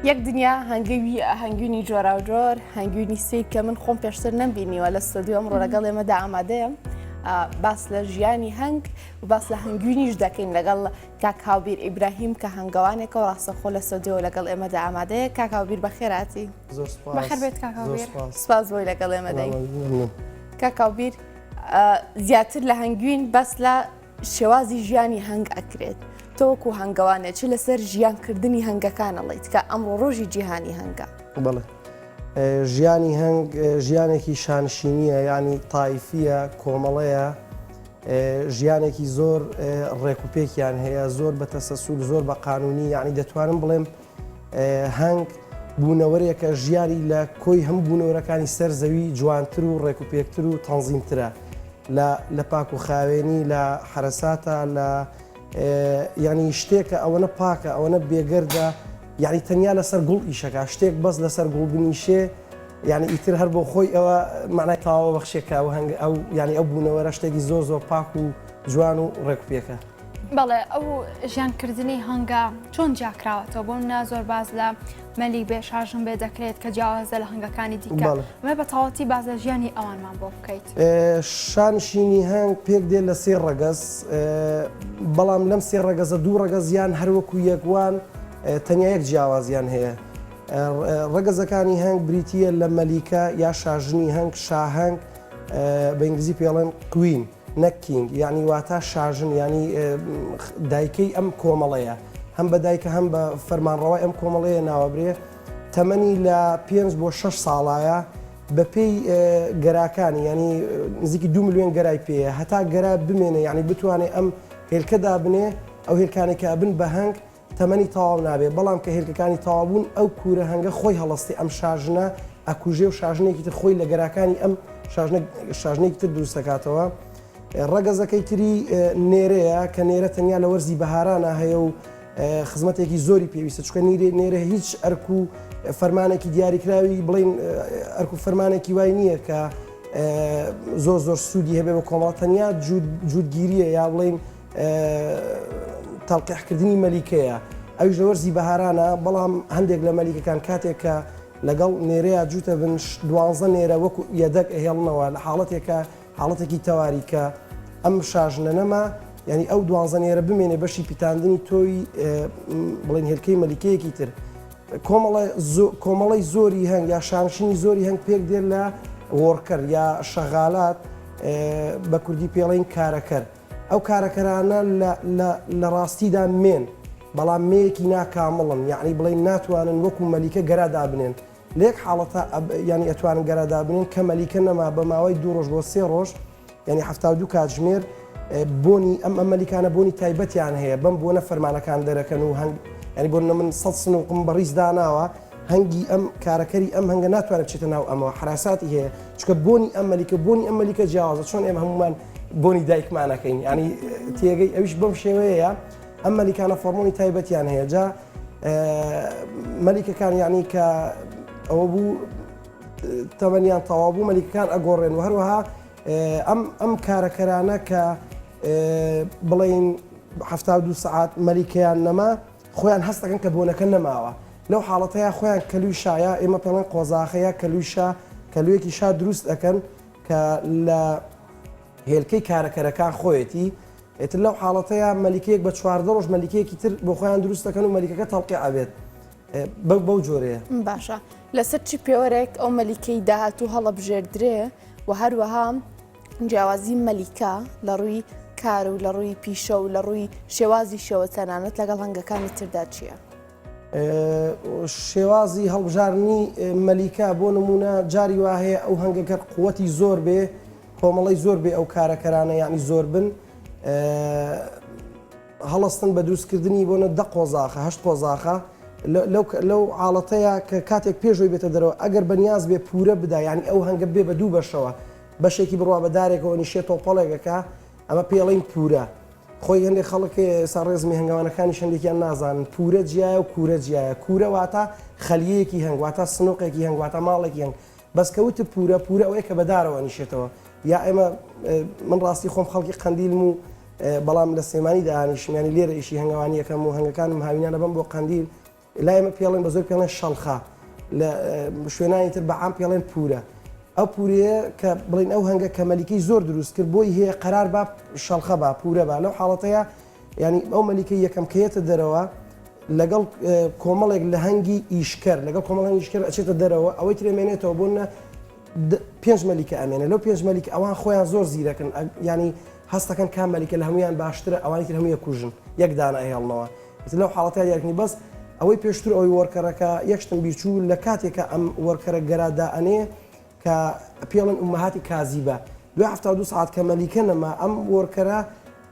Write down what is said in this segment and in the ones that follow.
یەک دنیا هەنگەوی هەنگوینی جۆرا و جۆر هەنگوینی سێ کە من خۆم پێشتر نەمبینیوە لە ستۆدیۆ ئەمڕۆ لەگەڵ ئێمەدا ئامادەیە باس لە ژیانی هەنگ و باس لە هەنگوینیش دەکەین لەگەڵ کاک هاوبیر ئیبراهیم کە هەنگەوانێکە و ڕاستەخۆ لە ستۆدیۆ لەگەڵ ئێمەدا ئامادەیە. کاک هاوبیر بەخێراتی. بەخێر بێت کاک هاوبیر. سپاس بۆی لەگەڵ ئێمەدەین. کاک هاوبیر زیاتر لە هەنگوین بەس لە شێوازی ژیانی هەنگ ئەکرێت. تۆ وەکو هەنگەوانێت چ لەسەر ژیانکردنی هەنگەکان ئەڵێیت کە ئەمڕۆ ڕۆژی جیهانی هەنگە؟ بەڵێ ژیانی هەنگ ژیانێکی شانشینیە، ینی تایفیە، کۆمەڵەیە، ژیانێکی زۆر ڕێکوپێکیان هەیە، زۆر بە تەسەسول، زۆر بە قانونی، یعنی دەتوانم بڵێم هەنگ بوونەوەرێکە ژیانی لە کۆی هەموو بوونەوەرەکانی سەر زەوی جوانتر و ڕێکوپێکتر و تەنزیمترە لە پاک و خاوێنی، لە حرەساتە، لە ینی شتێکە ئەوەنە پاکە، ئەوەنە بێگەردە، یعنی تەنیا لەسەر گوڵ ئیشەکە شتێک بەس لەسەر گوڵ بنیشێ، یعنی ئیتر هەر بۆ خۆی ئەوە معنای تاوە بەخشێکە ئەو ینی ئەو بوونەوەرە شتێکی زۆر زۆر پاک و جوان و ڕێکوپێکە. بەڵێ ئەو ژیانکردنی هەنگە چۆن جیاکراوەتەوە بۆ منە زۆر باز لە مەلی بێشاژم بێ دەکرێت کە جیاوازە لە هەنگەکانی دیکە ئەمە بە تەواوەتی بازە ژیانی ئەوانمان بۆ بکەیت. شانشینی هەنگ پێک دێت لە سێ ڕەگەز، بەڵام لەم سێ ڕەگەزە دوو ڕەگەزیان هەروەکو یەکوان تەنیا یەک جیاوازیان هەیە. ڕەگەزەکانی هەنگ بریتیە لە مەلیکە یا شاژنی هەنگ، شاهەنگ بە ئینگلیزی پێڵێن کوین نەک کینگ، یعنی واتە شاژن، ینی دایکەی ئەم کۆمەڵەیە، هەم بە دایکە هەم بە فەرمانڕەوای ئەم کۆمەڵەیە ناوەبرێ. تەمەنی لە 5 بۆ 6 ساڵایە بە پێی گەراکانی، ینی نزیکی 2 ملیۆن گەرای پێەیە، هەتا گەرا بمێنێ، یعنی بتوانێت ئەم هێلکەدا بنێ، ئەو هێلکانێکە بن بە هەنگ تەمەنی تەواو نابێت، بەڵام کە هێلکەکانی تەواوبوون ئەو کوورە هەنگە خۆی هەڵەستی ئەم شاژنە ئەکوژێ و شاژنێکی تر خۆی لە گەراکانی ئەم شاژنێکی تر دروست دەکاتەوە. ڕەگەزەکەی تری نێرەیە کە نێرە تەنیا لە وەرزی بەهارانە هەیە و خزمەتێکی زۆری پێویستە، چکە نێرە هیچ ئەرک و فەرمانێکی دیاریکراوی بڵین ئەرک و فەرمانێکی وای نییە کە زۆر زۆر سوودی هەبێ بە کۆمەڵ، تەنیا جوودگیریە یا بڵین تەڵقیحکردنی مەلیکەیە، ئەویش لە وەرزی بەهارانە، بەڵام هەندێک لە مەلیکەکان کاتێک کە لەگەڵ نێرەیە جوتە بن 12 نێرە وەکو یەدەک ئەهێڵنەوە لە حاڵەتێکی تەواریکە ئەم شاژنە نەما، ینی ئەو 12 نێرە بمێنێ بەشی پیتاندنی تۆی بڵین هێلکەی مەلیکەیەکی تر. کۆمەڵی زۆری هەنگ یا شانشینی زۆری هەنگ پێک دێت لە وۆڕکەر یا شەغالات، بە کوردی پێڵین کارەکەر. ئەو کارەکەرانە لە ڕاستیدا مێن، بەڵام مەیەکی ناکامڵن، یعنی بڵین ناتوانن وەکو مەلیکە گەرادا بنێن. لێک حاڵەتە ینی ئەتوانن گەرادا بنێن کە مەلیکە نەما بە ماوەی 2 ڕۆژ بۆ 3 ڕۆژ، ینی 72 کاتژمێر بۆنی ئەم مەلیکانە بۆنی تایبەتیان هەیە، بەم بۆنە فەرمانەکان دەرەکەن و هەنگ، ینی بۆ من 100 سنووقم بەڕیز داناوە، هەنگی ئەم کارەکەری ئەم هەنگە ناتوانێت بچێتە ناو ئەمەوە، حراساتی هەیە، چکە بۆنی ئەم مەلیکە جیاوازە، چۆن ئێمە هەمومان بۆنی دایکمانەکەین، ینی تێگەی ئەویش بەم شێوەیە ئەم مەلیکانە فەرمۆنی تایبەتیان هەیە. جا مەلیکەکان یعنی کە ئەوە بوو تەمەنیان تەواو بوو مەلیکەکان ئەگۆڕێن و هەروەها ئەم کارەکەرانە کە بڵین 72 سعات مەلیکەیان نەما خۆیان هەست دەکەن کە بۆنەکە نەماوە، لەو حاڵەتەیە خۆیان کەلووی شایە، ئێمە پێڵێن قۆزاخەیە کەلوویەکی شا دروست دەکەن کە لە هێلکەی کارەکەرەکان خۆیەتی، ئێتر لەو حاڵەتەیە مەلیکەیەک بە 14 ڕۆژ مەلیکەیەکی تر بۆ خۆیان دروست دەکەن و مەلیکەکە تەڵقیع ئەبێت بەو جۆرەیە. باشە، لەسەر چی پێوەرێک ئەو مەلیکەی داهاتوو هەڵەبژێردرێ و هەروەها جیاوازی مەلیکە لە ڕووی کار و لە ڕووی پیشە و لە ڕووی شێوازی شەوە تەنانەت لەگەڵ هەنگەکانی تردا چییە؟ شێوازی هەڵبژارنی مەلیکە بۆ نمونە جاری وا هەیە ئەو هەنگەکە قووەتی زۆر بێ، کۆمەڵی زۆر بێ ئەو کارەکەرانە یعنی زۆر بن، هەڵستن بە دروستکردنی بۆنە 10 قۆزاخە 8 قۆزاخە لەو حاڵەتەیە کە کاتێک پێشۆی بێتە دەرەوە ئەگەر بەنیاز بێ پورە بدا، یعنی ئەو هەنگە بێ بە 2 بەشەوە، بەشێکی بڕوا بە دارێکەوە نیشێت تۆپەڵێکەکە، ئەمە پێڵین پورە. خۆی هەندێک خەڵکی ئێستا ڕێزمی هەنگاوانەکانی شەندێکیان نازانن پورە جیایە و کوورە جیایە. کوورە واتە خەلیەیەکی هەنگ، واتە سنووقێکی هەنگ، واتە ماڵێکی هەنگ، بەس کەوتە پورە ئەوەیە کە بەدارەوە نیشێتەوە. یا ئێمە من ڕاستی خۆم خەڵکی قەندیلم و بەڵام لە سێمانی داهانیشمیانی لێرە ئیشی هەنگاوانی یەکەم و هەنگەکانم هاوینانە بم بۆ قەندیل لای ئێمە پێڵێن بە زۆر پێڵێن شەڵخە لە شوێنانی تر بە عام پێڵێن پورە ئەو پورەیە کە بڵین ئەو هەنگە کە مەلیکەی زۆر دروست کرد بۆی هەیە قەرار با شەڵخە با پورە با لەو حاڵەتەیە ینی ئەو مەلیکەی یەکەم کەیەتە دەرەوە لەگەڵ کۆمەڵێک لە هەنگی ئیشکەر لەگەڵ کۆمەڵی ئیشکەر ئەچێتە دەرەوە ئەوەی ترێمێنێتەوە بۆنە 5 مەلیکە ئەمێنە لەو 5 مەلیک ئەوان خۆیان زۆر زیرەکەن ینی هەستەکەن کام مەلیکە لە هەمویان باشترە ئەوانی تر هەموویە کوژن یەک دانە ئەهێڵنەوە لەو حاڵەتە یارکنی بەس ئەوەی پێشتر ئەوەی وەرکەرەکە یەکشتم بیرچوو لە کاتێکە ئەم وەرکەرە گەرادا ئەنێ کە پێڵن ئومەهاتی کازیبە دوای 72 ساعت کە مەلیکە نەما ئەم وەرکەرە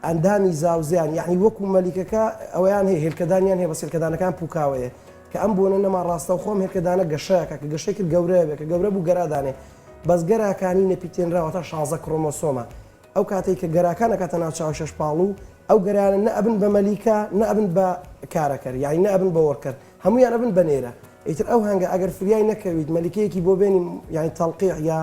ئەندامی زاوزیان یعنی وەکو مەلیکەکە ئەویان هەیە هێلکەدانیان هەیە بە سێلکەدانەکان پوکاوەیە کە ئەم بۆنە نەما ڕاستە و خۆم هێلکەدانە گەشەیەکە کە گەشتێکی گەورەیە بێت کە گەورە بوو گەرادانێ بەس گەراکانی نەپیتێنراوە تا 16 کرۆمۆسۆمە ئەو کاتێک کە گەراکانە کاتە ناو چاو شەش پاڵ و ئەو گەرانە نەئەبن بە مەلیکە نەئەبن بە کارەکەر یعنی نەئەبن بە وەرکەر هەمویان ئەبن بە نێرە ئیتر ئەو هەنگە ئەگەر فریای نەکەویت مەلیکەیەکی بۆ بێنی یعنی تەڵقیع یا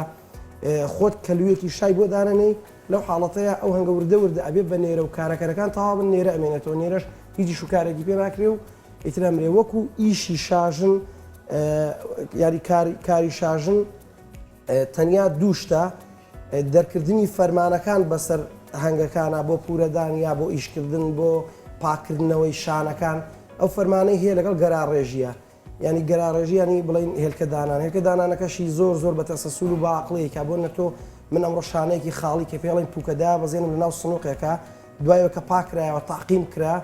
خۆت کەلوویەکی شای بۆ دانەنەی لەو حاڵەتەیە ئەو هەنگە وردە وردە ئەبێ بە نێرە و کارەکەرەکان تەواو بن نێرە ئەمێنێتەوە نێرەش هیچی شوکارێکی پێ ناکرێ و ئیتر ئەمرێ وەکو ئیشی شاژن یاری کاری شاژن تەنیا دووشتە دەرکردنی فەرمانەکان بەسەر هەنگەکانە بۆ پورەدان یا بۆ ئیشکردن بۆ پاکردنەوەی شانەکان ئەو فەرمانەی هەیە لەگەڵ گەراڕێژیە ینی گەراڕێژیانی بڵین هێلکەدانان هێلکەدانانەکەشی زۆر زۆر بە تەسەسول و باعقلەیە کە بۆ نەتۆ من ئەمڕۆ شانەیەکی خاڵی کە پێڵین پوکەدا بەزێنم لەناو سنووقێکە دوایەوە کە پاکرایەوە تاقیم کرا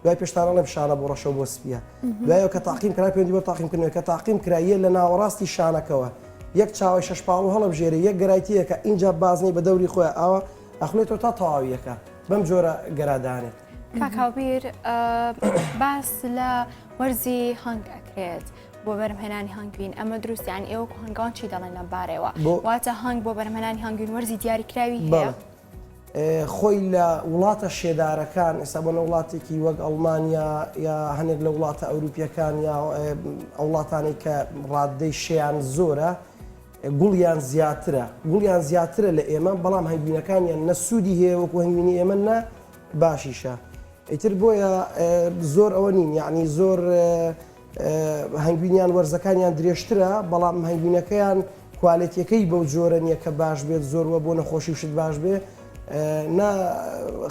دوای پێشتانەڵێم شانە بۆ ڕەشەوە بۆ سپیە دوایەوە کە تاقیم کرا پێویستی بۆ تاقیمکردنەوە کە تاقیم کرایە لە ناوەڕاستی شانەکەوە یەک چاوی شەش پاڵ و هەڵبژێری یەک گەرایەتیەکە اینجا بازنەی بە دەوری خۆی ئاوە ئەخلێتەوە تا تەواویەکە بەم جۆرە گەرادانێت کاکاوبیر باس لە وەرزی هەنگ ئەکرێت بۆ بەرهەمهێنانی هەنگوین ئەمە دروستیان ئێوە هەنگاوان چی دەڵێن لەم بارەوە واتە هەنگ بۆ بەرهەمهێنانی هەنگوین وەرزی دیاریکراوی هەیە خۆی لە وڵاتە شێدارەکان ئێستا بۆ وڵاتێکی وەک ئەڵمانیا یا هەنێک لە وڵاتە ئەوروپیەکان یا وڵاتانی کە ڕاددەی شێیان زۆرە گوڵیان زیاترە لە ئێمە بەڵام هەنگوینەکانیان نە سوودی هەیە وەکو هەنگوینی ئێمە نە باشیشە ئیتر بۆیە زۆر ئەوە نین یعنی زۆر هەنگوینیان وەرزەکانیان درێژترە بەڵام هەنگوینەکەیان کوالێتیەکەی بەو جۆرە نییە کە باش بێت زۆرەوە بۆ نەخۆشی وشت باش بێ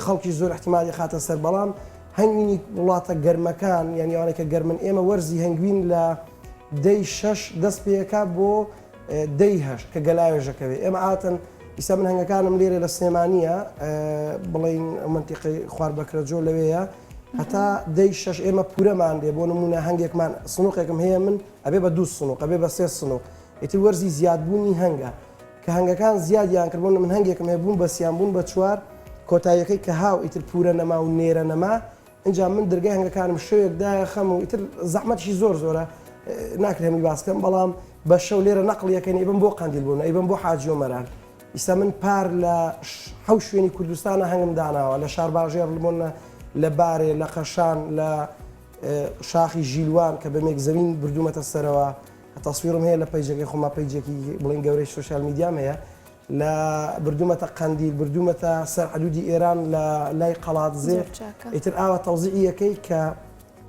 خەڵکی زۆر احتیمالی خاتە سەر بەڵام هەنگوینی وڵاتە گەرمەکان یانیوانێکە گەرمن ئێمە وەرزی هەنگوین لە دەی شەش دەست پێەکە بۆ دەی هەشت کە گەلاوێژەکەوێ ئێمە ئاتن ئیسا من هەنگەکانم لێرە لە سلێمانیە بڵین منتیقی خوار بەکرەجۆ لەوەیە هەتا دەی شەش ئێمە پورەمان دێ بۆ نمونە هەنگێکمان سنووقێکم هەیە من ئەبێ بە 2 سنووق ئەبێ بە 3 سنووق ئیتر وەرزی زیادبوونی هەنگە کە هەنگەکان زیادیان کردبوون من هەنگێکم هەیەبوون بە سییان بوون بە 4 کۆتاییەکەی کە هاو ئیتر پورە نەما و نێرە نەما اینجا من دەرگای هەنگەکانم شەوێکدایە خەم و ئیتر زەحمەتشی زۆر زۆرە ناکرێ هەمی باسکەم بەڵام بە شەو لێرە نەقڵیەکەن ئیبم بۆ قەندیل بوون ئەیبم بۆ حاجی و مەران ئیستا من پار لە حەو شوێنی کوردستانە هەنگم داناوە لە شار باژێر بوونە لە بارێ لە قەشان لە شاخی ژیلوان کە بە مێکزەمین بردوومەتە سەرەوە تەسویرم هەیە لە پیجەکەی خۆما پیجێکی بڵین گەورەی سوشال میدیام هەیە لە بردوومەتە قەندیل بردوومەتە سەر حدودی ئێران لە لای قەڵاتزێ ئیتر ئاوە تەوزیعیەکەی کە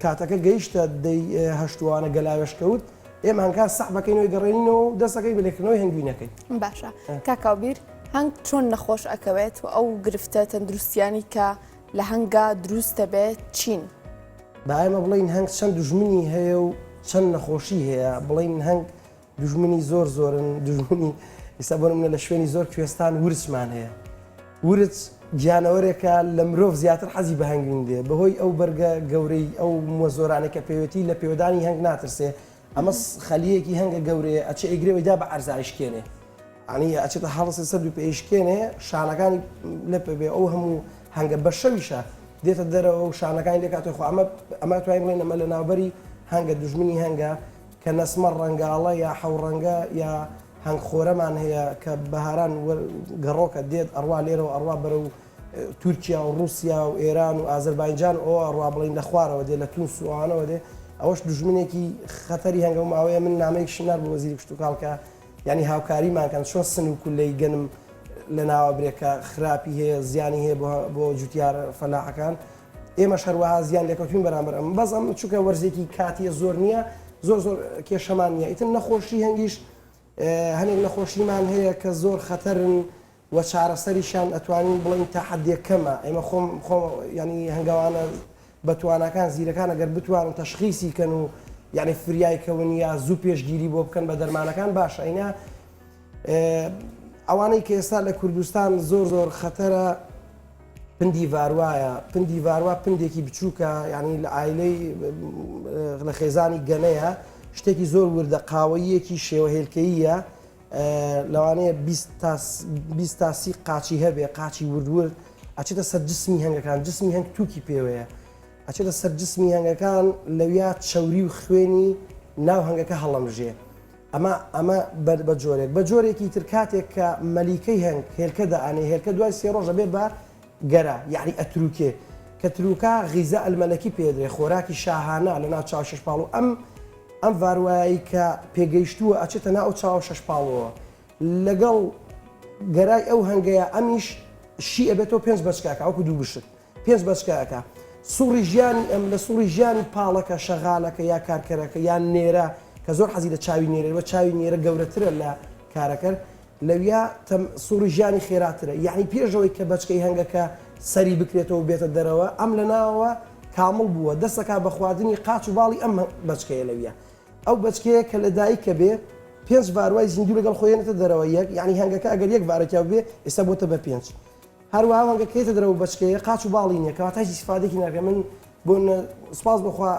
کاتەکە گەیشتە دەی هەشتوانە گەلاوێشکەوت ئێمە هەنگار سەحبەکەینەوەی گەڕێنینەوە دەستەکەی بەلێکردنەوەی هەنگوینەکەی باشە کاکاوبیر هەنگ چۆن نەخۆش ئەکەوێت و ئەو گرفتە تەندروستیانی کە لە هەنگا دروستە بێت چین با ئێمە بڵین هەنگ چەند دوژمنی هەیە و چەند نەخۆشی هەیە بڵین هەنگ دوژمنی زۆر زۆرن دوژمنی ئێستا بۆ منە لە شوێنی زۆر کوێستان ورچمان هەیە ورچ گیانەوەرێکە لە مرۆڤ زیاتر حەزی بە هەنگوین دێ بەهۆی ئەو بەرگە گەورەی ئەو مۆزۆرانێکە پێوێتی لە پێوەدانی هەنگ ناترسێ ئەمە خەلیەکی هەنگە گەورەیە ئەچێ ئەیگرێەوەیدا بە ئەرزایشکێنێ ئەنی ئەچێتە هەڵسی سەر و پێیشکێنێ شانەکانی لە پێبێ ئەو هەموو هەنگە بە شەویشە دێتە دەرەوە و شانەکانی لێکاتۆ خۆ ئەمە توانین بڵێن ئەمە لە ناوبەری هەنگە دوژمنی هەنگە کە نەسمە ڕەنگاڵە یا حەو ڕەنگە یا هەنگ خۆرەمان هەیە کە بەهاران گەڕۆکە دێت ئەڕوا لێرەوە ئەڕوا بەرە و تورکیا و رووسیا و ئێران و ئازەربایجان ئەو ئەڕوا بڵین لە خوارەوە دێ لە تونس و ئەوانەوە دێ ئەوەش دوژمنێکی خەتەری هەنگە ماوەیە من نامەیەکی شنار بۆ وەزیری پشتوکاڵکە ینی هاوکاریمانکەن چۆن سن و کولەی گەنم لە ناوە برێکە خراپی هەیە زیانی هەیە بۆ جوتیار فەلاحەکان ئێمە هەروەها زیان لێکەوتین بەرامبەر ئەم بەس ئەم چووکە وەرزێکی کاتیە زۆر نییە زۆر کێشەمان نییە ئیتر نەخۆشی هەنگیش هەنێک نەخۆشیمان هەیە کە زۆر خەتەرن و چارەسەریشان ئەتوانین بڵین تا حەدێک کەمە ئێمە خۆم ینی هەنگاوانە بەتوانەکان زیرەکان ئەگەر بتوانن تەشخیصی کەن و یعنی فریایکەون یا زوو پێشگیری بۆ بکەن بە دەرمانەکان باشە ئەینا ئەوانەی کە ئێستا لە کوردستان زۆر خەتەرە پندی ڤاروایە پندی ڤاروا پندێکی بچووکە ینی لە ئایلەی لە خێزانی گەنەیە شتێکی زۆر وردە قاوەیەکی شێوەهێلکەیە لەوانەیە 20 تا 30 قاچی هەبێ قاچی وردورد ئەچێتە سەر جسمی هەنگەکان جسمی هەنگ تووکی پێوەیە ئەچێتە سەر جسمی هەنگەکان لەویا چەوری و خوێنی ناو هەنگەکە هەڵەمژێ ئەمە بە جۆرێک بە جۆرێکی تر کاتێک کە مەلیکەی هەنگ هێلکە دەئانێ هێلکە دوای 3 ڕۆژە بێ بە گەرە یعنی ئەتروکێ کە تروکە غیزە ئەلمەلەکی پێدرێ خۆراکی شاهانە لە ناو چاو شەش پاڵ و ئەم ڤاروایی کە پێگەیشتووە ئەچێتە ناو چاو شەش پاڵەوە لەگەڵ گەرای ئەو هەنگەیە ئەمیش شی ئەبێتەوە 5 بەچکاکە ئەوکو دوو بشت 5 بەچکاکە سوڕی ژیانی ئەم لە سوڕی ژیانی پاڵەکە شەغالەکە یا کارکەرەکە یان نێرە کە زۆر حەزی لە چاوی نێرە بە چاوی نێرە گەورەترە لە کارەکە لەویا سوڕی ژیانی خێراترە یعنی پێشەوەی کە بەچکەی هەنگەکە سەری بکرێتەوە بێتە دەرەوە ئەم لە ناوەوە کامڵ بووە دەستەکە بە خواردنی قاچ و باڵی ئەم بەچکەیە لەویە ئەو بەچکەیە کە لە دایکە بێ 5 ڤاروای زیندوو لەگەڵ خۆیانێتە دەرەوە یەک یعنی هەنگەکە ئەگەر یەک ڤارەکیا بێ ئێستا بۆتە بە 5 هەروەها هەنگەکەیتە دەرەوە بەچکەیە قاچ و باڵی نییە کەواتای ئیسفادێکی ناکە من بۆ سپاس بخوا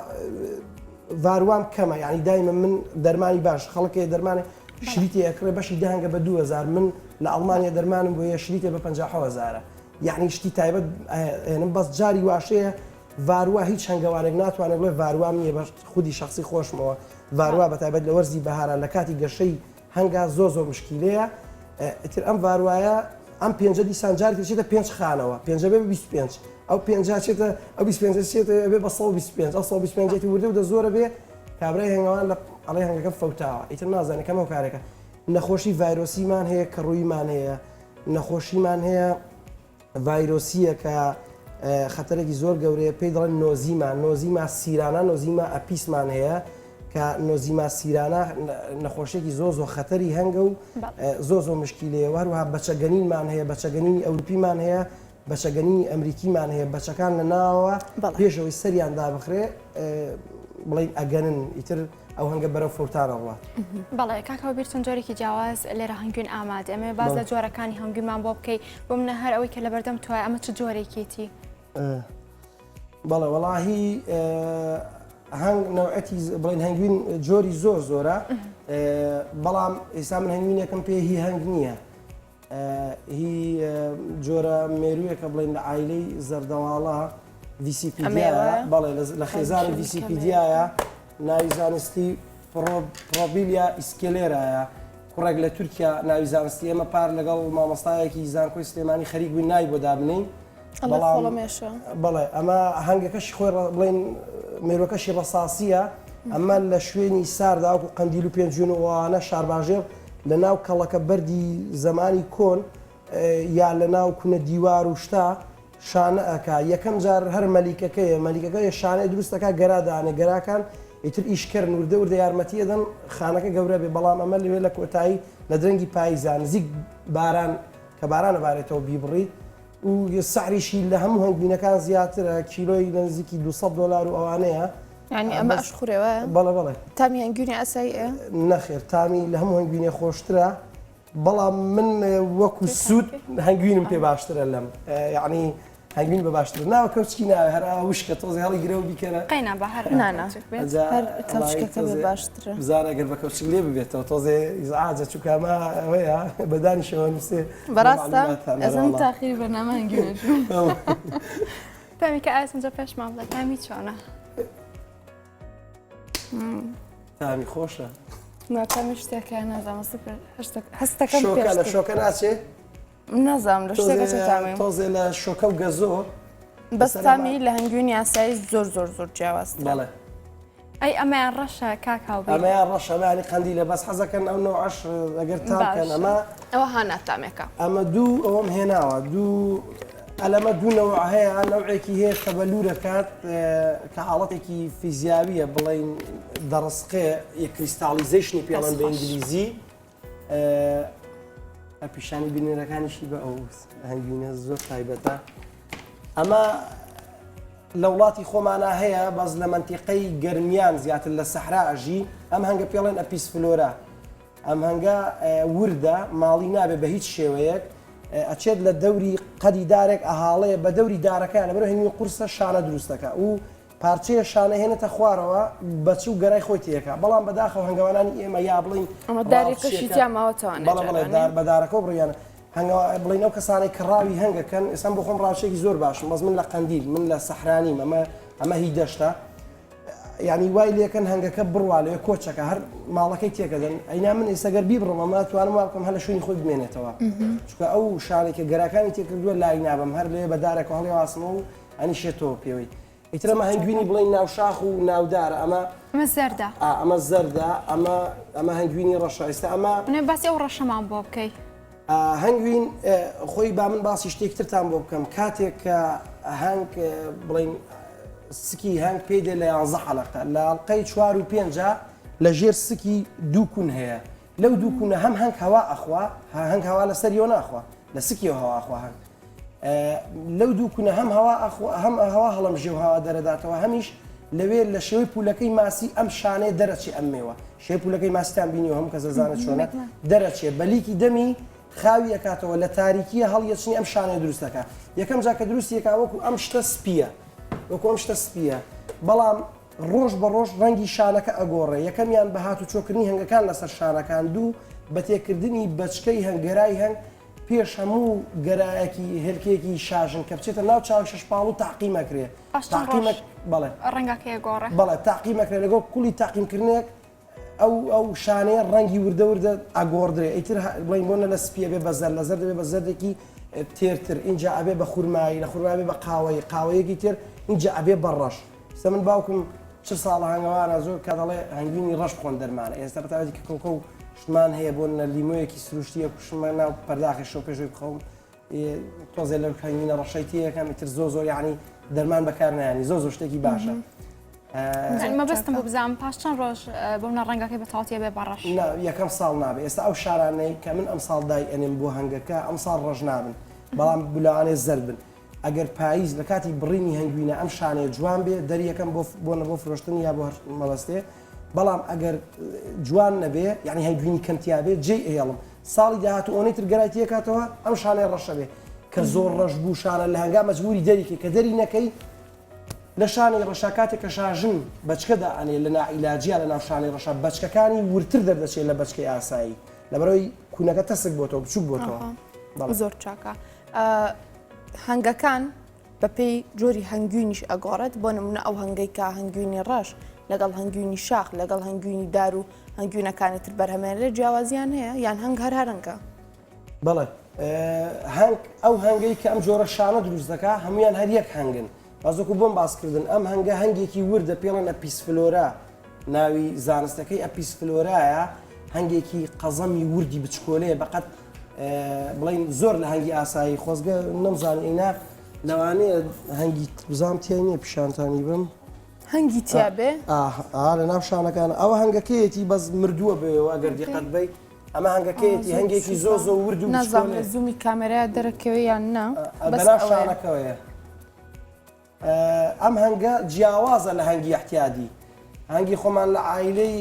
ڤاروام کەمە یعنی دایمە من دەرمانی باش خەڵکێ دەرمانێ شریتی ئەکڕێ بەشی دەهەنگە بە 2000 من لە ئەڵمانیا دەرمانم بۆ یە شریتێ بە 50000 یعنی شتی تایبەت هێنم بەس جاری واشەیە ڤاروا هیچ هەنگاوانێک ناتوانێت بڵێ ڤاروام نییە بە خودی شخصی خۆشمەوە ڤاروا بە تایبەت لە وەرزی بەهارە لە کاتی گەشەی هەنگا زۆر مشکیلەیە ئیتر ئەم ڤاروایە ئەم 5 دیسان جاری چێتە 5 خانەوە 5 بێ 25 ئەو 5 چێتە ئەو 25 چێتە بێ بە 125 ئەو 125 وردە و دە زۆرە بێ کابرای هەنگاوان لە ئەڵێ هەنگەکە فەوتاوە ئیتر نازانێت کەمە کارێکە نەخۆشی ڤایرۆسیمان هەیە کە ڕوویمان هەیە نەخۆشیمان هەیە ڤایرۆسیە کە خەتەرێکی زۆر گەورەیە پێی دەڵێن نۆزیما سیرانە نۆزیما ئەپیسمان هەیە کە نۆزیما سیرانە نەخۆشیێکی زۆر خەتەری هەنگە و زۆر مشکیلەیە هەروەها بەچەگەنینمان هەیە بەچەگەنینی ئەوروپیمان هەیە بەچەگەنینی ئەمریکیمان هەیە بەچەکان لە ناوە پێشەوەی سەریان دابخرێ بڵین ئەگەنن ئیتر ئەو هەنگە بەرەو فەوتانە ڕوات. بەڵێ کاکەوە بیرتون جۆرێکی جیاواز لێرە هەنگوین ئامادە ئەمێ باز لە جۆرەکانی هەنگویمان بۆ بکەی بۆ منە هەر ئەوەی کە لە بەردەم توای ئەمە چ جۆرێکیتی؟ بەڵێ وەڵاهی هەنگ نەوعەتی بڵین هەنگوین جۆری زۆرە بەڵام ئێستا من هەنگوینێکم پێ هی هەنگ نییە هی جۆرە مێروویەکە بڵین لە ئایلەی زەردەواڵە ویسیپیدیایە بەڵێ لە خێزانی ویسیپیدیایە ناوی زانستی پرۆبیلیا ئیسکێلێرایە کوڕێک لە تورکیا ناوی زانستی ئێمە پار لەگەڵ مامۆستایەکی زانکۆی سلێمانی خەریک بووین نای بۆ دابنین بەڵێ ئەمە هەنگەکەشی خۆی بڵین مێروەکەشی ڕەساسیە ئەمە لە شوێنی ساردا وەکو قەندیل و پێنجون و ئەوانە شارباژێر لە ناو کەڵەکە بەردی زەمانی کۆن یا لە ناو کونە دیوار و شتا شانە ئەکا یەکەم جار هەر مەلیکەکەی شانەی دروستەکە گەرادانێ گەراکان ئیتر ئیشکردن وردە یارمەتی دەن خانەکە گەورە بێ بەڵام ئەمە لەوێ لە کۆتایی لە درەنگی پاییزان نزیک باران کە بارانە بارێتەوە بیبڕیت و سعریشی لە هەموو هەنگبینەکان زیاترە کیلۆی لە نزیکی $200 و ئەوانەیە ینی ئەمە ئەشخورەوە بەڵێ تامی هەنگوینی ئەساییە نەخێر تامی لە هەموو هەنگبینێ خۆشترە بەڵام من وەکو سوود هەنگوینم پێ باشترە لەم یعنی هەنگوین بە باشتر ناوە کەوچکی ناوێ هەر وشکە تۆزی هەڵی گرە و بیکەنە قەینا بە هەر تەشکەکە بێ باشترە بزانە ئەگەر بە کەوچک لێ ببێتەوە تۆزێ ئازە چووکەمە ئەوەیە بەدانیشەوە نووسێ بەڕاستە ئەزم تاخیری بەرنامە هەنگوینە پێمی کە ئاسنجە پێشمان بڵێ تامی چۆنە؟ تامی خۆشە ناتامی شتێکە نازانم هەستەکەم شۆکە لە شۆکە ناچێ؟ نازانم لە شتێکە تامیم تۆزێ لە شۆکە و گەزۆ بەس تامی لە هەنگوینی ئاسایی زۆر جیاوازترە. بەڵێ ئەی ئەمەیان ڕەشە کاکاو ئەمەیان ڕەشەمانی قەندی لە بەس حەزەکەن ئەو نەوعەش ئەگەر تامکەن ئەمە ئەوە هانات تامێکە ئەمە دوو ئەوەم هێناوە دوو ئەلەمە دوو نەوع هەیە نەوعێکی هەیە کە بەلوورەکات کە حاڵەتێکی فیزیاویە بڵین دەڕسقێ کریستالیزیشنی پێڵەن بە ئینگلیزی پیشانی بینەرەکانیشی بە ئەو هەنگوینە زۆر تایبەتە ئەمە لە وڵاتی خۆمانە هەیە بەس لە منتیقەی گەرمیان زیاتر لە سەحرا ئەژی ئەم هەنگە پێڵێن ئەپیسفلۆرا ئەم هەنگە وردە ماڵی نابێت بە هیچ شێوەیەک ئەچێت لە دەوری قەدی دارێک ئەهاڵەیە بە دەوری دارەکان لەبەر هەنگوی قورسە شانە دروستەکە و پارچەیە شانە هێنێتە خوارەوە بەچی و گەرای خۆی تێکە بەڵام بەداخەوە هەنگەوانانی ئێمە یا بڵین ئەمە دارێکەشی بەڵێ بەدارەکە بڕیانە بڵین ئەو کەسانەی کڕاوی هەنگەکەن ئێسان بۆ خۆم ڕاوچێکی زۆر باشم بەس من لە قەندیل من لە سەحرانیم ئەمە هی دەشتە ینی وای لێکەن هەنگەکە بڕوا لێ کۆچەکە هەر ماڵەکەی تێکەدەن ئەینا من ئێستاگەر بیبڕم ئەمە توانم وا بکەم هەر لە شوێنی خۆی بمێنێتەوە چکە ئەو شانێکە گەراکانی تێکردووە لای نابم هەر لێ بەدارێکە هەڵێ واسمەوە و ئەنی شێتەوە پێوەی ئیترەمە هەنگوینی بڵین ناوشاخ و ناودارە ئەمە زەردە ئەمە زەردە ئەمە هەنگوینی ڕەشە ئێستا ئەمە باسی ئەو ڕەشەمان بۆ بکەی هەنگوین خۆی با من باسی شتێکترتان بۆ بکەم کاتێک کە هەنگ بڵین سکی هەنگ پێی دێ لە 11 حەلەقە لە ئەڵقەی 4 و 5 لە ژێر سکی دوو کوون هەیە لەو دوو کوونە هەم هەنگ هەوا ئەخوا هەنگ هەوا لە سەریەوە ناخوا لە سکیەوە هەوا ئەخوا هەنگ لەو دوو کوونە هەم هەوا هەڵەمژێ و هەوا دەرەداتەوە هەمیش لەوێ لە شێوەی پولەکەی ماسی ئەم شانەیە دەرەچی ئەمێوە شێوەی پولەکەی ماسیتان بینیەوە هەم کەس دەزانێت چۆنە دەرەچێ بەلیکی دەمی خاوی ئەکاتەوە لە تاریکیە هەڵیەچنی ئەم شانەیە دروستەکە یەکەم جا کە دروستیەکە وەکو ئەم شتە سپیە وەکو ئەم شتە سپیە بەڵام ڕۆژ بە ڕۆژ ڕەنگی شانەکە ئەگۆڕێ یەکەمیان بە هاتوچۆکردنی هەنگەکان لەسەر شانەکان دوو بە تێکردنی بەچکەی هەنگەرای هەنگ پێش هەموو گەرایەکی هێلکەیەکی شاژن کە بچێتە ناو چاو شەشپاڵ و تاقیمەکرێ بەڵێ ڕەنگەکەی گۆڕێ بەڵێ تاقیمەکرێ لەگەڵ کولی تاقیمکردنێک ئەو شانەیە ڕەنگی وردە وردە ئاگۆڕدرێ ئیتر بڵین بۆنە لە سپیە بێ بە زەر لە زەر دەبێ بە زەردێکی تێرتر اینجا ئەبێ بە خورمایی لە خورمای بە قاوەیەکی تر اینجا ئەبێ بەڕەش سە من باوکم چ ساڵە هەنگەوانە زۆر کە دەڵێ هەنگوینی ڕەش بخۆن دەرمانە ئێستا بەتاوەتی کە کۆکە و شتمان هەیە بۆ لیمۆیەکی سروشتیە کوشمە ناو پەرداخی شەو پێشوی بخەوم تۆزێ لەو هەنگوینە ڕەشەیتیەکەم ئیتر زۆر یعنی دەرمان بەکار نایانی زۆر شتێکی باشە مەبەستم بۆ بزانم پاش چەند ڕۆژ بۆمە ڕەنگەکەی بە تاڵتیە بێ بەڕەش یەکەم ساڵ نابێ ئێستا ئەو شارانەی کە من ئەم ساڵ دای ئەنێم بۆ هەنگەکە ئەم ساڵ ڕۆژ نابن بەڵام بولانێ زەر بن ئەگەر پاییز لە کاتی بڕینی هەنگوینە ئەم شانەیە جوان بێ دەریەکەم بۆ فرۆشتن یا بۆ مەبەستێ بەڵام ئەگەر جوان نەبێ یعنی هەنگوینی کەمتیا بێ جێ ئێڵم ساڵی داهاتوو ئەوەی تر گەرایەتی کاتەوە ئەم شانەیە ڕەشە بێ کە زۆر ڕەش بوو شانە لە هەنگا مەجبوری دەریکە کە دەری نەکەی لە شانەی ڕەشا کاتێک کە شاژن بەچکەدا ئەنێ لە نائیلاجیە لە ناو شانەی ڕەشا بەچکەکانی ورتر دەردەچێت لە بەچکەی ئاسایی لەبەرەوەی کوونەکە تەسک بۆتەوە بچوک بۆتەوە زۆر چاکە هەنگەکان بەپێی جۆری هەنگوینیش ئەگۆڕێت بۆ نمونە ئەو هەنگەی کا هەنگوینی ڕەش لەگەڵ هەنگوینی شاخ لەگەڵ هەنگوینی دار و هەنگوینەکانی تر بەرهەمێنێ جیاوازیان هەیە یان هەنگ هەر هەرنگە بەڵێ هەنگ ئەو هەنگەی کە ئەم جۆرە شانە دروست دەکا هەمویان هەر یەک هەنگن بازۆکو بۆم باسکردن ئەم هەنگە هەنگێکی وردە پێڵێن ئەپیسفلۆرا ناوی زانستەکەی ئەپیسفلۆرایە هەنگێکی قەزەمی وردی بچکۆلەیە بەقەت بڵین زۆر لە هەنگی ئاسایی خۆزگە نەمزانانی ئینا لەوانەیە هەنگی بزانام تیای نییە پیشانتانی بم هەنگی تیابێ لە ناو شانەکانە ئەوە هەنگەکەیەتی بەس مردووە بێەوە ئەگەر دیقەت بیت ئەمە هەنگەکەیەتی هەنگێکی زۆر ورد و نازانم زوومی کامێرەیە دەرەکەوە یان نا بەناو شانەکەوەیە ئەم هەنگە جیاوازە لە هەنگی احتیادی هەنگی خۆمان لە عایلەی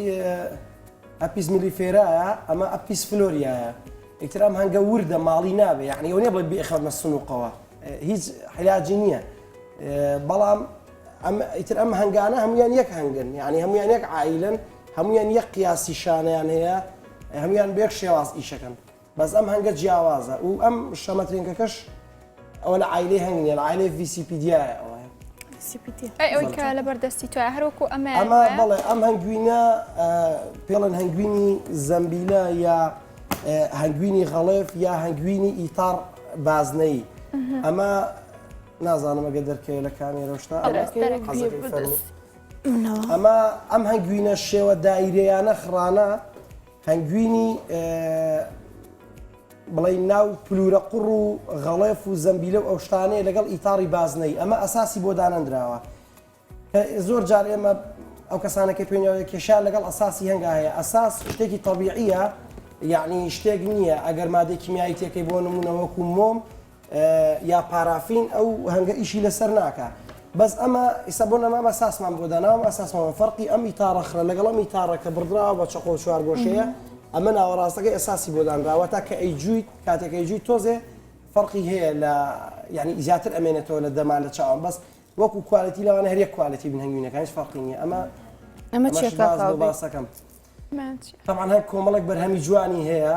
ئەپیس میلیفێرایە ئەمە ئەپیس فلۆریایە ئیتر ئەم هەنگە وردە ماڵی نابێ یعنی ئەو نییە بڵێ بێخەمە سنووقەوە هیچ حیلاجی نییە بەڵام ئیتر ئەم هەنگانە هەمویان یەک هەنگن یعنی هەمویان یەک عایلن هەمویان یەک قیاسی شانەیان هەیە هەمویان بێک شێواز ئیشەکەن بەس ئەم هەنگە جیاوازە و ئەم شەمەترینگەکەش ئەوە لە عایلەی هەنگنیە لە عایلەی VCPDایە ئەوەی کە لە بەردەستی توە هەروەکو ئەمە بەڵێ ئەم هەنگوینە پێڵێن هەنگوینی زەمبیلە یا هەنگوینی غەڵێف یا هەنگوینی ئیتار بازنەی ئەمە نازانم ئەگە دەرکەوێت لە کامێرە شتا ئەمە ئەم هەنگوینە شێوە دایرەیانە خڕانە هەنگوینی بڵێ ناو پلورە قوڕ و غەڵێف و زەمبیلە و ئەو شتانەیە لەگەڵ ئیتاری بازنەی ئەمە ئەساسی بۆ دانەندراوە زۆر جار ئێمە ئەو کەسانەکە پێنیاوی کێشان لەگەڵ ئەساسی هەنگا هەیە ئەساس شتێکی طبیعیە یعنی شتێک نییە ئەگەر مادەی کیمیایی تێکەی بۆ نمونەوەکو مۆم یا پارافین ئەو هەنگە ئیشی لەسەر ناکە بەس ئەمە ئیسا بۆ نەما ئەساسمان بۆ داناوە ئەساسمان فەرقی ئەم ئیتارەخرە لەگەڵ ئەم ئیتارە کە بڕدراوە بە چەقۆ چوار گۆشەیە ئەمە ناوەڕاستەکەی ئەساسی بۆ دانراوە تا کە ئەیجویت کاتێک ئەیجویت تۆزێ فەرقی هەیە لە یعنی زیاتر ئەمێنێتەوە لە دەما لە چاوان بەس وەکو کوالەتی لەوانە هەر یەک کوالەتی بن هەنگوینەکان هیچ فەرقی نییە ئەمە باسەکەم طبعا هەر کۆمەڵێک بەرهەمی جوانی هەیە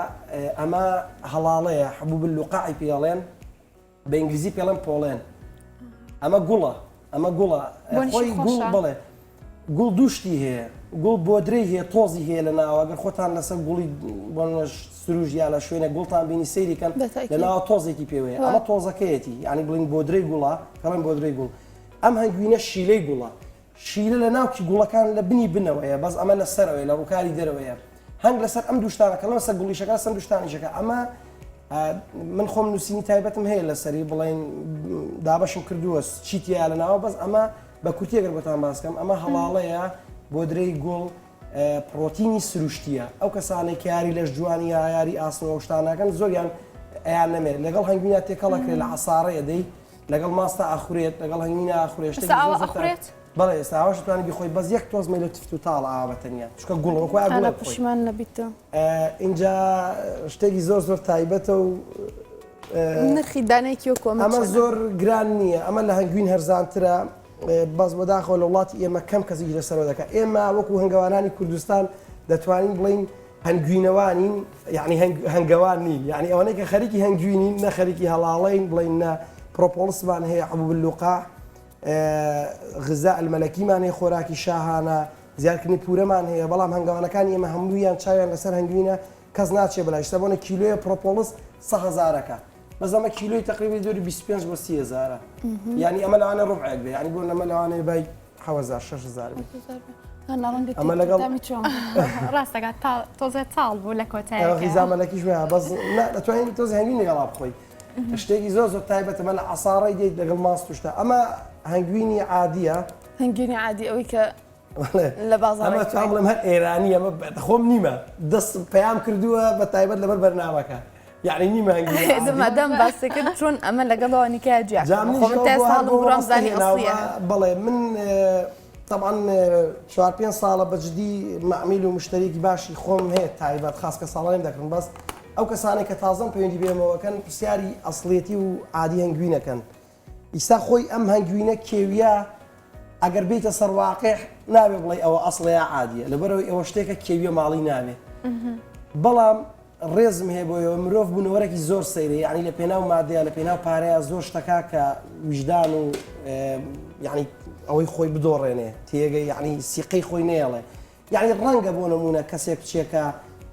ئەمە هەڵاڵەیە حبوب اللقاعی پێڵێن بە ئینگلیزی پێڵێن پۆڵێن ئەمە گوڵە ئەمە گوڵە خۆی گوڵ بڵێ گوڵ دوشتی هەیە گوڵ بۆدرەی هەیە تۆزی هەیە لە ناوە ئەگەر خۆتان لەسەر گوڵی سروژ یا لە شوێنە گوڵتان بینی سەیریکەن لە ناوە تۆزێکی پێوەیە ئەمە تۆزەکەیەتی ینی بڵین بۆدرەی گوڵە کەڵێن بۆدرەی گوڵ ئەم هەنگوینە شیلەی گوڵە شیلە لە ناوکی گوڵەکان لە بنی بنەوەیە بەس ئەمە لە سەرەوەی لە ڕووکاری دەرەوەیە هەنگ لەسەر ئەم دوشتانەکە لەمە سەر گوڵیشەکە سەر دوشتانیشەکە ئەمە من خۆم نووسینی تایبەتم هەیە لەسەری بڵێن دابەشم کردووە چیتیە لە ناوە بەس ئەمە بە کوتیەگەر بۆتان باسکەم ئەمە هەڵاڵەیە بۆ درەی گوڵ پرۆتینی سروشتیە ئەو کەسانێک یاری لەش جوانی یا یاری ئاسنەوە شتانەکەن زۆریان ئەیان نەمێت لەگەڵ هەنگوینە تێکەڵەکرێت لە عساڕەیە دەی لەگەڵ ماستا ئاخورێت لەگەڵ هەنگوینە ئاخورێت بەڵێ ئێستاوەش توانی بخۆی بەس یەک تۆزمەی لە تفت و تاڵ ئاوەتەنیا چکە گوڵ پشمان نەبیتەوە اینجا شتێکی زۆر تایبەتە و نرخی دانێکی وەکو ئەمە زۆر گران نییە ئەمە لە هەنگوین هەرزانترە بەس بەداخەوە لە وڵاتی ئێمە کەم کەسی لەسەرەوە دەکات ئێمە وەکو هەنگەوانانی کوردستان دەتوانین بڵین هەنگوینەوانین یعنی هەنگەوان نین یعنی ئەوانەی کە خەریکی هەنگوینین نە خەریکی هەڵاڵین بڵین نە پرۆپۆلسمان هەیە حبوب اللقاع غذاء المەلەکیمان هەیە خۆراکی شاهانە زیادکردنی پورەمان هەیە بەڵام هەنگاوانەکانی ئێمە هەموویان چاویان لەسەر هەنگوینە کەس ناچێ بەلای شتە بۆنە کیلۆیە پرۆپۆلس 100,000ەکە بەس ئەمە کیلۆی تقریبی دووری 25 بۆ 30,000 یعنی ئەمە لەوانە ڕوبعێک بێ یعنی بۆ ئەمە لەوانەیە بای 7,000 ئەمە لەگەڵ ڕاستەکە تۆزە تاڵ بوو لە کۆتای غیزامەلەکیش وێ بەس دەتوانین تۆزی هەنگوین لەگەڵا بخۆی شتێکی زۆر تایبەتە مە لە عساڕی دێت لەگەڵ ماست توشتە ئەمە هەنگوینی عادیە هەنگوینی عادی ئەوەی کە لە بازاڕ ئەمە تو بڵێم هەر ئێرانی ئەمە خۆم نیمە دەست پەیام کردووە بە تایبەت لەبەر بەرنامەکە یعنی نیمە هەنگوینی باسەکرد چۆن ئەمە لەگەڵەوەنیکە بەڵێ من طبعا 4-5 ساڵە بەجددی معمیل و مشتریکی باشی خۆم هەیە تایبەت خاصکە ساڵانیم دەکردن بەس ئەو کەسانێک کە تازەم پەیوەندی بێمەوەکەن پرسیاری ئەسڵێتی و عادی هەنگوینەکەن ئیستا خۆی ئەم هەنگوینە کێویە ئەگەر بیتە سەرواقع نابێ بڵێ ئەوە ئەسڵەیە عادیە لەبەرەوەی ئەوە شتێکە کێویە ماڵی نابێ بەڵام ڕێزم هەیە بۆیەوە مرۆڤ بوونەوەرەی زۆر سەیرە یعنی لە پێناو مادەیە لە پێناو پارەیە زۆر شتەکە کە وجدان و یعنی ئەوەی خۆی بدۆڕێنێ تێگەی یعنی سیقەی خۆی نێڵێ یعنی ڕەنگە بۆ نمونە کەسێک بچێکە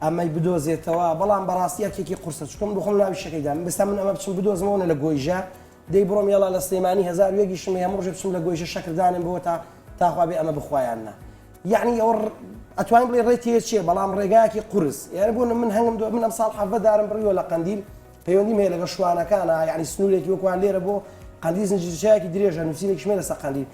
ئەمەی بدۆزێتەوە بەڵام بەڕاستی یەکێکی قورسە چکم بخۆم ناوی شەکەیدان بستا من ئەمە بچم بدۆزمەوە لە گۆیژە دەی بڕۆم یاڵا لە سلێمانی 1000 شمە هەموو ڕۆژێ بچم لە گۆیژە شەکردانم بۆ تاخوا بێ ئەمە بخوایاننا یعنی ئەوە ئەتوانین بڵێ ڕێتیە چیە بەڵام ڕێگایەکی قورس یعنی بۆ من هەنگم من ئەم ساڵ حەڤەدارم بڕیوە لە قەندیل پەیوەندیم هەیە لەگەڵ شوانەکانە یعنی سنوورێکی وەکوان لێرە بۆ قەندیل زنجیرچایەکی درێژە نووسینێکی شمێ لەسەر قەندیل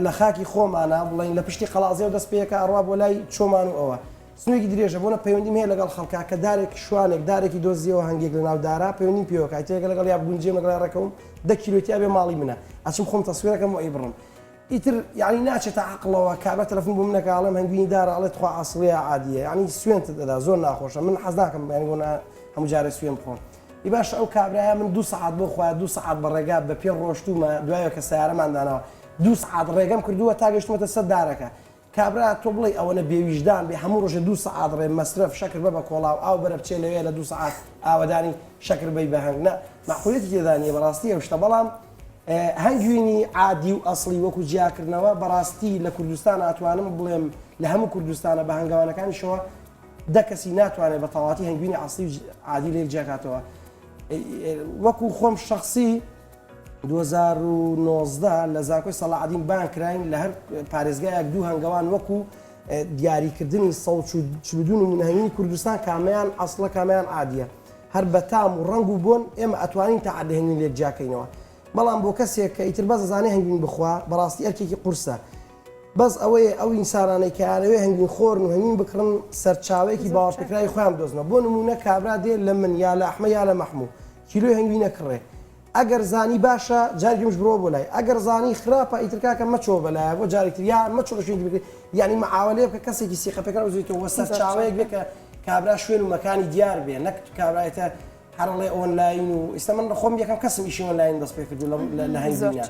لە خاکی خۆمانە بڵین لە پشتی قەڵازیە و دەست پێیەکە ئەڕوا بۆ لای چۆمان و ئەوە سنووری درێژە بۆنە پەیوەندیم هەیە لەگەڵ خەڵکا کە دارێک شوانێک دارێکی دۆزیەوە هەنگێک لە ناودارا پەیوەندیم پێوەکە تێگە لەگەڵ یا بگونجێ لەگەڵ ڕێکەوم 10 کیلۆتیا بێ ماڵی منە ئەچم خۆم تەسویرەکەم و ئەی بڕم ئیتر یعنی ناچێتە عەقڵەوە کابرا تەلەفۆن بۆ منەکە ئاڵێم هەنگوینی دارە ئەڵێت خوا ئەسڵەیە عادیە یعنی سوێنت دەدا زۆر ناخۆشە من حەز ناکەم یعنی بۆ هەموو جارێ سوێن بخۆم ئی باشە ئەو کابرایە من 2 سەعات بۆ خۆیان 2 سەعات بە ڕێگا بە پێ ڕۆشتومە دوایە کە سیارەمان داناوە 2 سەعات ڕێگەم کردووە تا گەشتمەتە سەر دارەکە کابرا تۆ بڵێ ئەوەنە بێویژدان بێ هەموو ڕۆژە 2 سەعات ڕێ مەسرف شەکر بە بە کۆڵاو ئاو بەرە بچێ لەوێ لە 2 سەعات ئاوەدانی شەکر بەی بەهەنگ نە مەحقولیەتی تێدانیە بەڕاستی ئەو شتە بەڵام هەنگوینی عادی و ئەسڵی وەکو جیاکردنەوە بەڕاستی لە کوردستان ئاتوانم بڵێم لە هەموو کوردستانە بە هەنگاوانەکانیشەوە 10 کەسی ناتوانێت بە تەواتی هەنگوینی ئەسڵی عادی لێک جیاکاتەوە وەکو خۆم شخصی 2019 لە زاکۆی سەلاحەدین بان کراین لە هەر پارێزگایەک دوو هەنگەوان وەکو دیاریکردنی 142 نمونە هەنگوینی کوردستان کامیان ئەسڵە کامیان عادیە هەر بە تام و ڕنگ و بۆن ئێمە ئەتوانین تا عادە هەنگوین لێک جاکەینەوە بەڵام بۆ کەسێک کە ئیتر بەس زانێ هەنگوین بخوا بەڕاستی ئەرکێکی قورسە بەس ئەوەیە ئەو ئینسانانەی کە یانەوێ هەنگوین خۆرن و هەنگوین بکڕن سەرچاوەیەکی باوەڕپێکرای خۆیان دۆزنەوە بۆ نمونە کابرا دێ لە من یا لە ئەحمە یا لە مەحموو کیلۆی هەنگوینە کڕێ ئەگەر زانی باشە جارێکمش بڕۆ بۆ لای ئەگەر زانی خراپە ئیترکاکە مەچۆ بەلایە بۆ جارێکتر یا مەچۆ لە شوێنی بکرێت یعنی مەعاوەلەیە بکە کەسێکی سیقەپێکرا وزیتەوە سەرچاوەیەک بێ کە کابرا شوێن و مەکانی دیار بێ نەک کابرایەتە هەرڵێ ئۆنلاین و ئێستا من خۆم یەکەم کەسم ئیشی ئۆنلاین دەست پێ کردو لە هەنگوینە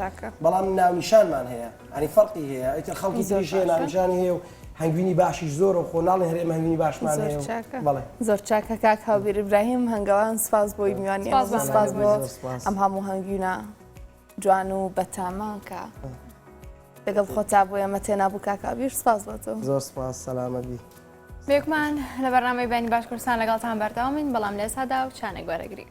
بەڵام ناونیشانمان هەیە ئەنی فەرقی هەیە ئیتر خەڵکی تریش هەیە ناونیشانی هەیە و هەنگوینی باشیش زۆر و خۆ ناڵێن هەرێمە هەنگوینی باشمان هەیە بەڵێ زۆر چاکە کاک هاوبیر ئیبراهیم هەنگاوان سپاس بۆی میوانی سپاس بۆ ئەم هەموو هەنگوینە جوان و بەتامان کە لەگەڵ خۆتا بۆ ئێمە تێنابوو کاک هاوبیر سپاس بۆ تۆ زۆر سپاس سەلامەتی بێکمان لە بەرنامەی بەینی باش کوردستان لەگەڵتان بەردەوامین بەڵام لە ئێستادا و چانێک وەرەگری